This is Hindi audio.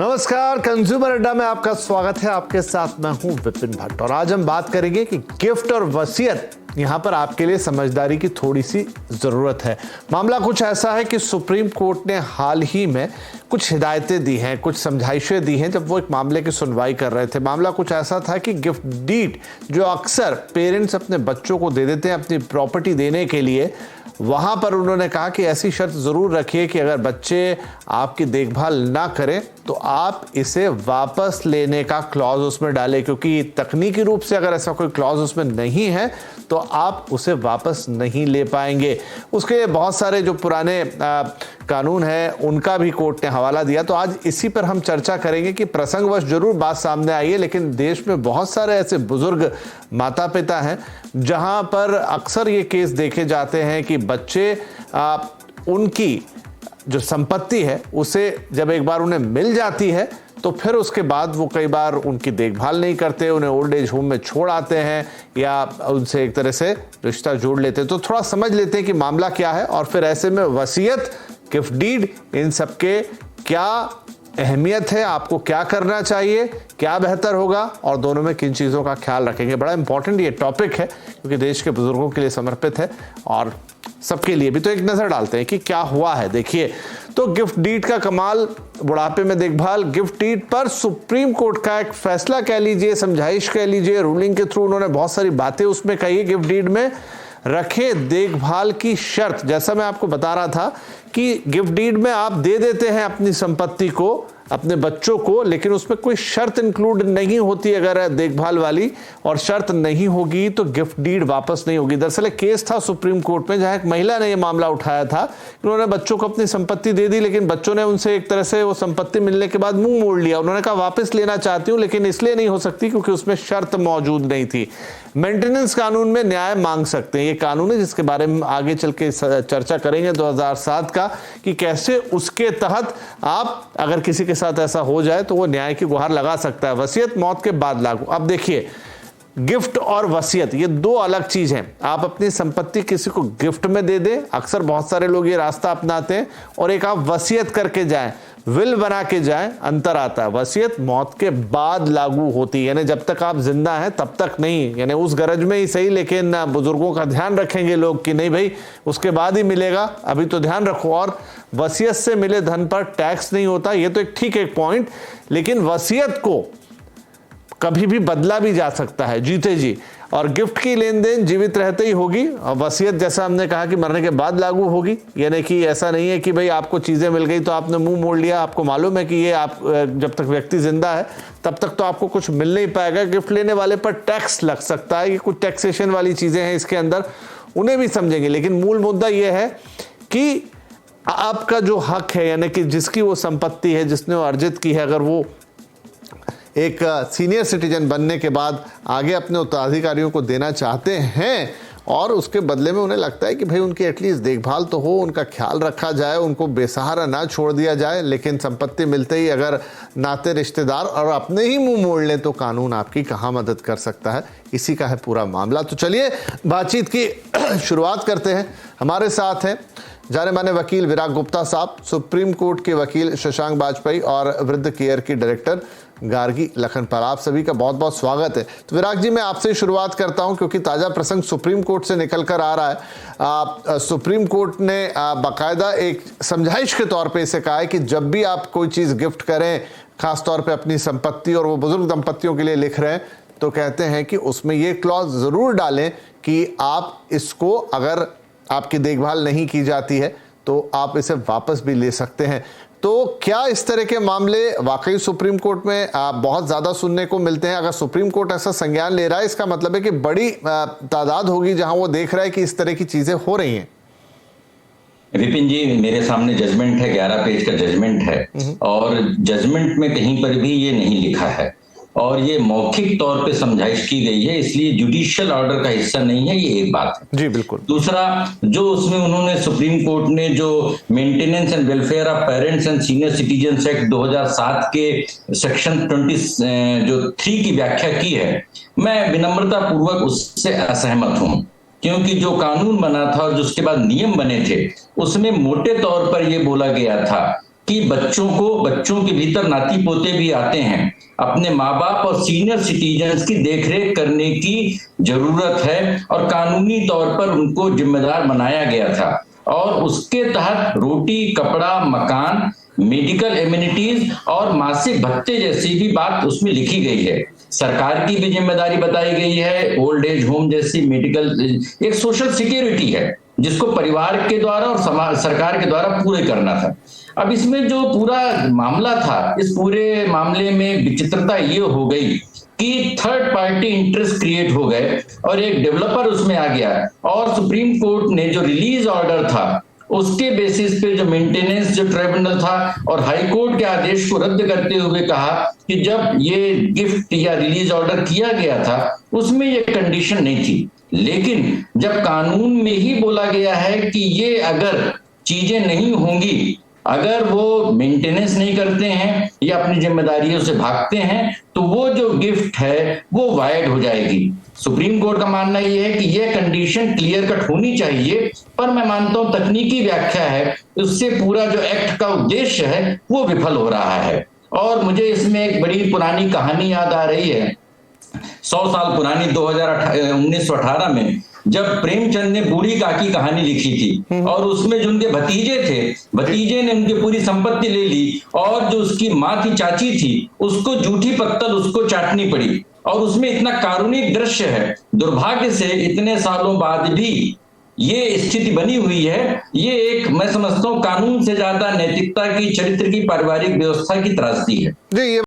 नमस्कार, कंज्यूमर अड्डा में आपका स्वागत है। आपके साथ मैं हूं विपिन भट्ट और आज हम बात करेंगे कि गिफ्ट और वसीयत, यहां पर आपके लिए समझदारी की थोड़ी सी जरूरत है। मामला कुछ ऐसा है कि सुप्रीम कोर्ट ने हाल ही में कुछ हिदायतें दी हैं, कुछ समझाइशें दी हैं जब वो एक मामले की सुनवाई कर रहे थे। मामला कुछ ऐसा था कि गिफ्ट डीड जो अक्सर पेरेंट्स अपने बच्चों को दे देते हैं अपनी प्रॉपर्टी देने के लिए, वहां पर उन्होंने कहा कि ऐसी शर्त जरूर रखिए कि अगर बच्चे आपकी देखभाल ना करें तो आप इसे वापस लेने का क्लॉज उसमें डालें, क्योंकि तकनीकी रूप से अगर ऐसा कोई क्लॉज उसमें नहीं है तो आप उसे वापस नहीं ले पाएंगे। उसके लिए बहुत सारे जो पुराने कानून है उनका भी कोर्ट ने हवाला दिया। तो आज इसी पर हम चर्चा करेंगे कि प्रसंगवश जरूर बात सामने आई है, लेकिन देश में बहुत सारे ऐसे बुजुर्ग माता पिता हैं जहां पर अक्सर ये केस देखे जाते हैं कि बच्चे उनकी जो संपत्ति है उसे जब एक बार उन्हें मिल जाती है तो फिर उसके बाद वो कई बार उनकी देखभाल नहीं करते, उन्हें ओल्ड एज होम में छोड़ आते हैं या उनसे एक तरह से रिश्ता जोड़ लेते हैं। तो थोड़ा समझ लेते हैं कि मामला क्या है और फिर ऐसे में वसीयत, गिफ्ट डीड, इन सबके क्या अहमियत है, आपको क्या करना चाहिए, क्या बेहतर होगा और दोनों में किन चीज़ों का ख्याल रखेंगे। बड़ा इंपॉर्टेंट ये टॉपिक है क्योंकि देश के बुजुर्गों के लिए समर्पित है और सबके लिए भी। तो एक नजर डालते हैं कि क्या हुआ है। देखिए, तो गिफ्ट डीड का कमाल, बुढ़ापे में देखभाल, गिफ्ट डीड पर सुप्रीम कोर्ट का एक फैसला कह लीजिए, समझाइश कह लीजिए, रूलिंग के थ्रू उन्होंने बहुत सारी बातें उसमें कही। गिफ्ट डीड में रखे देखभाल की शर्त, जैसा मैं आपको बता रहा था कि गिफ्ट डीड में आप दे देते हैं अपनी संपत्ति को अपने बच्चों को, लेकिन उसमें कोई शर्त इंक्लूड नहीं होती अगर देखभाल वाली, और शर्त नहीं होगी तो गिफ्ट डीड वापस नहीं होगी। दरअसल एक केस था सुप्रीम कोर्ट में जहां एक महिला ने यह मामला उठाया था। उन्होंने बच्चों को अपनी संपत्ति दे दी, लेकिन बच्चों ने उनसे एक तरह से वो संपत्ति मिलने के बाद मुंह मोड़ लिया। उन्होंने कहा वापस लेना चाहती हूं, लेकिन इसलिए नहीं हो सकती क्योंकि उसमें शर्त मौजूद नहीं थी। मेंटेनेंस कानून में न्याय मांग सकते हैं, ये कानून है जिसके बारे में आगे चल के चर्चा करेंगे 2007 का, कि कैसे उसके तहत आप अगर किसी के साथ ऐसा हो जाए तो वो न्याय की गुहार लगा सकता है। वसीयत मौत के बाद लागू। अब देखिए, गिफ्ट और वसीयत ये दो अलग चीज हैं। आप अपनी संपत्ति किसी को गिफ्ट में दे दें, अक्सर बहुत सारे लोग ये रास्ता अपनाते हैं, और एक आप वसीयत करके जाएं, विल बना के जाएं, अंतर आता है। वसीयत मौत के बाद लागू होती है, यानी जब तक आप जिंदा हैं तब तक नहीं, यानी उस गरज में ही सही, लेकिन बुजुर्गों का ध्यान रखेंगे लोग कि नहीं भाई उसके बाद ही मिलेगा, अभी तो ध्यान रखो। और वसीयत से मिले धन पर टैक्स नहीं होता, ये तो एक ठीक एक पॉइंट, लेकिन वसीयत को कभी भी बदला भी जा सकता है जीते जी, और गिफ्ट की लेन देन जीवित रहते ही होगी, और वसीयत जैसा हमने कहा कि मरने के बाद लागू होगी। यानी कि ऐसा नहीं है कि भाई आपको चीजें मिल गई तो आपने मुंह मोड़ लिया। आपको मालूम है कि ये आप जब तक व्यक्ति जिंदा है तब तक तो आपको कुछ मिल नहीं पाएगा। गिफ्ट लेने वाले पर टैक्स लग सकता है, ये कुछ टैक्सेशन वाली चीजें हैं इसके अंदर, उन्हें भी समझेंगे। लेकिन मूल मुद्दा यह है कि आपका जो हक है, यानी कि जिसकी वो संपत्ति है, जिसने वो अर्जित की है, अगर वो एक सीनियर सिटीजन बनने के बाद आगे अपने उत्तराधिकारियों को देना चाहते हैं और उसके बदले में उन्हें लगता है कि भाई उनकी एटलीस्ट देखभाल तो हो, उनका ख्याल रखा जाए, उनको बेसहारा ना छोड़ दिया जाए, लेकिन संपत्ति मिलते ही अगर नाते रिश्तेदार और अपने ही मुंह मोड़ लें तो कानून आपकी कहाँ मदद कर सकता है। इसी का है पूरा मामला। तो चलिए बातचीत की शुरुआत करते हैं। हमारे साथ हैं जाने माने वकील विराग गुप्ता साहब, सुप्रीम कोर्ट के वकील शशांक बाजपेयी और वृद्ध केयर की डायरेक्टर गार्गी लखनपाल। आप सभी का बहुत बहुत स्वागत है। तो विराग जी, मैं आपसे शुरुआत करता हूं क्योंकि ताजा प्रसंग सुप्रीम कोर्ट से निकल कर आ रहा है। सुप्रीम कोर्ट ने बाकायदा एक समझाइश के तौर पे इसे कहा है कि जब भी आप कोई चीज़ गिफ्ट करें, खासतौर पे अपनी संपत्ति, और वो बुजुर्ग दंपतियों के लिए लिख रहे हैं, तो कहते हैं कि उसमें ये क्लॉज ज़रूर डालें कि आप इसको, अगर आपकी देखभाल नहीं की जाती है तो आप इसे वापस भी ले सकते हैं। तो क्या इस तरह के मामले वाकई सुप्रीम कोर्ट में बहुत ज़्यादा सुनने को मिलते हैं? अगर सुप्रीम कोर्ट ऐसा संज्ञान ले रहा है, इसका मतलब है कि बड़ी तादाद होगी जहां वो देख रहा है कि इस तरह की चीज़ें हो रही हैं। विपिन जी, मेरे सामने जजमेंट है, 11 पेज का जजमेंट है, और जजमेंट में कहीं पर भी ये नहीं लिखा है, और ये मौखिक तौर पे समझाइश की गई है, इसलिए जुडिशियल ऑर्डर का हिस्सा नहीं है। ये एक बात है। जी बिल्कुल। दूसरा, जो उसमें उन्होंने सुप्रीम कोर्ट ने जो maintenance and welfare of parents and senior citizens act 2007 के सेक्शन 20 जो 3 की व्याख्या की है, मैं विनम्रता पूर्वक उससे असहमत हूं, क्योंकि जो कानून बना था और जो उसके बाद नियम बने थे उसमें मोटे तौर पर यह बोला गया था कि कि बच्चों के भीतर नाती पोते भी आते हैं, अपने माँ बाप और सीनियर सिटीजन्स की देखरेख करने की जरूरत है और कानूनी तौर पर उनको जिम्मेदार बनाया गया था। और उसके तहत रोटी, कपड़ा, मकान, मेडिकल एमिनिटीज और मासिक भत्ते जैसी भी बात उसमें लिखी गई है। सरकार की भी जिम्मेदारी बताई गई है, ओल्ड एज होम जैसी मेडिकल एक सोशल सिक्योरिटी है जिसको परिवार के द्वारा और सरकार के द्वारा पूरे करना था। अब इसमें जो पूरा मामला था, इस पूरे मामले में विचित्रता ये हो गई कि थर्ड पार्टी इंटरेस्ट क्रिएट हो गए और एक डेवलपर उसमें आ गया और सुप्रीम कोर्ट ने जो रिलीज ऑर्डर था उसके बेसिस पे जो मेंटेनेंस जो ट्रिब्यूनल था और हाई कोर्ट के आदेश को रद्द करते हुए कहा कि जब ये गिफ्ट या रिलीज ऑर्डर किया गया था उसमें ये कंडीशन नहीं थी। लेकिन जब कानून में ही बोला गया है कि ये अगर चीजें नहीं होंगी, अगर वो मेंटेनेंस नहीं करते हैं या अपनी जिम्मेदारियों से भागते हैं, तो वो जो गिफ्ट है वो वाइड हो जाएगी। सुप्रीम कोर्ट का मानना यह है कि यह कंडीशन क्लियर कट होनी चाहिए, पर मैं मानता हूं तकनीकी व्याख्या है, उससे पूरा जो एक्ट का उद्देश्य है वो विफल हो रहा है। और मुझे इसमें एक बड़ी पुरानी कहानी याद आ रही है, 100 साल पुरानी, 1918 में जब प्रेमचंद ने बूढ़ी काकी कहानी लिखी थी और उसमें जो उनके भतीजे ने उनकी पूरी संपत्ति ले ली और जो उसकी माँ थी, चाची थी, उसको जूठी पत्तल उसको चाटनी पड़ी। और उसमें इतना कारुणिक दृश्य है, दुर्भाग्य से इतने सालों बाद भी ये स्थिति बनी हुई है। ये एक, मैं समझता हूँ, कानून से ज्यादा नैतिकता की, चरित्र की, पारिवारिक व्यवस्था की त्रासदी है। जी, ये